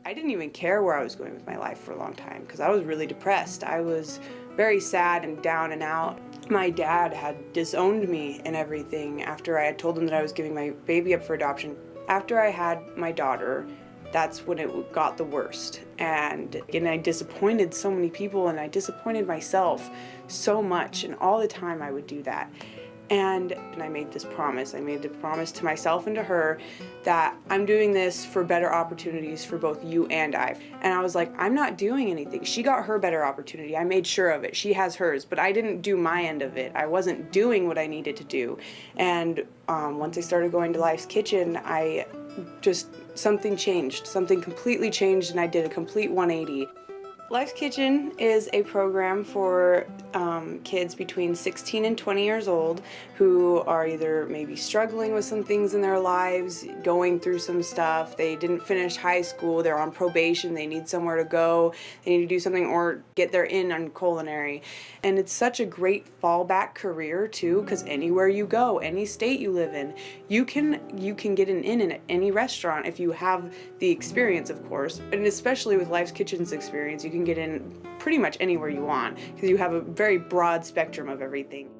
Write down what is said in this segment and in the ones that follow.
I didn't even care where I was going with my life for a long time because I was really depressed. I was very sad and down and out. My dad had disowned me and everything after I had told him that I was giving my baby up for adoption. After I had my daughter, that's when it got the worst. And I disappointed so many people, and I disappointed myself so much, and all the time I would do that. And I made this promise. I made the promise to myself and to her that I'm doing this for better opportunities for both you and I. And I was like, I'm not doing anything. She got her better opportunity. I made sure of it. She has hers, but I didn't do my end of it. I wasn't doing what I needed to do. And once I started going to Life's Kitchen, something changed. Something completely changed, and I did a complete 180. Life's Kitchen is a program for kids between 16 and 20 years old who are either maybe struggling with some things in their lives, going through some stuff, they didn't finish high school, they're on probation, they need somewhere to go, they need to do something or get their in on culinary. And it's such a great fallback career too, because anywhere you go, any state you live in, you can get an in at any restaurant if you have the experience, of course. And especially with Life's Kitchen's experience, you can get in pretty much anywhere you want because you have a very broad spectrum of everything.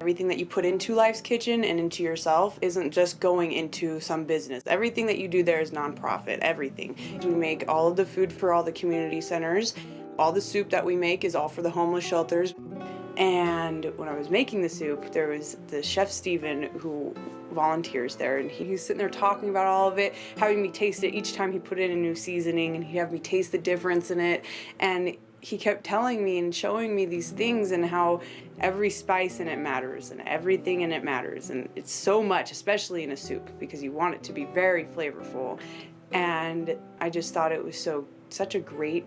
Everything that you put into Life's Kitchen and into yourself isn't just going into some business. Everything that you do there is nonprofit, everything. We make all of the food for all the community centers. All the soup that we make is all for the homeless shelters. And when I was making the soup, there was the chef Steven who volunteers there, and he was sitting there talking about all of it, having me taste it each time he put in a new seasoning, and he'd have me taste the difference in it. And he kept telling me and showing me these things and how every spice in it matters and everything in it matters. And it's so much, especially in a soup, because you want it to be very flavorful. And I just thought it was such a great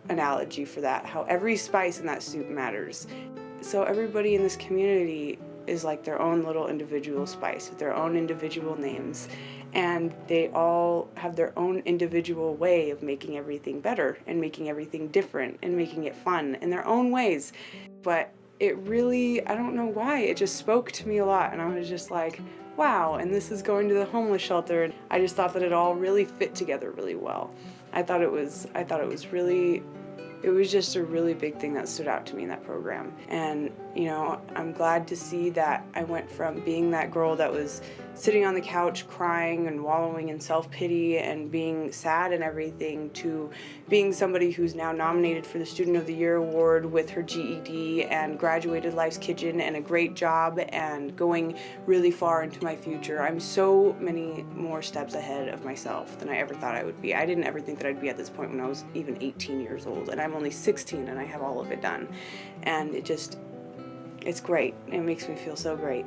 analogy for that, how every spice in that soup matters. So everybody in this community is like their own little individual spice with their own individual names, and they all have their own individual way of making everything better and making everything different and making it fun in their own ways. But it really, I don't know why, it just spoke to me a lot, and I was just like, wow, and this is going to the homeless shelter. And I just thought that it all really fit together really well. It was just a really big thing that stood out to me in that program. And, I'm glad to see that I went from being that girl that was sitting on the couch crying and wallowing in self-pity and being sad and everything to being somebody who's now nominated for the Student of the Year Award with her GED and graduated Life's Kitchen and a great job and going really far into my future. I'm so many more steps ahead of myself than I ever thought I would be. I didn't ever think that I'd be at this point when I was even 18 years old, and I'm only 16 and I have all of it done. And it's great. It makes me feel so great.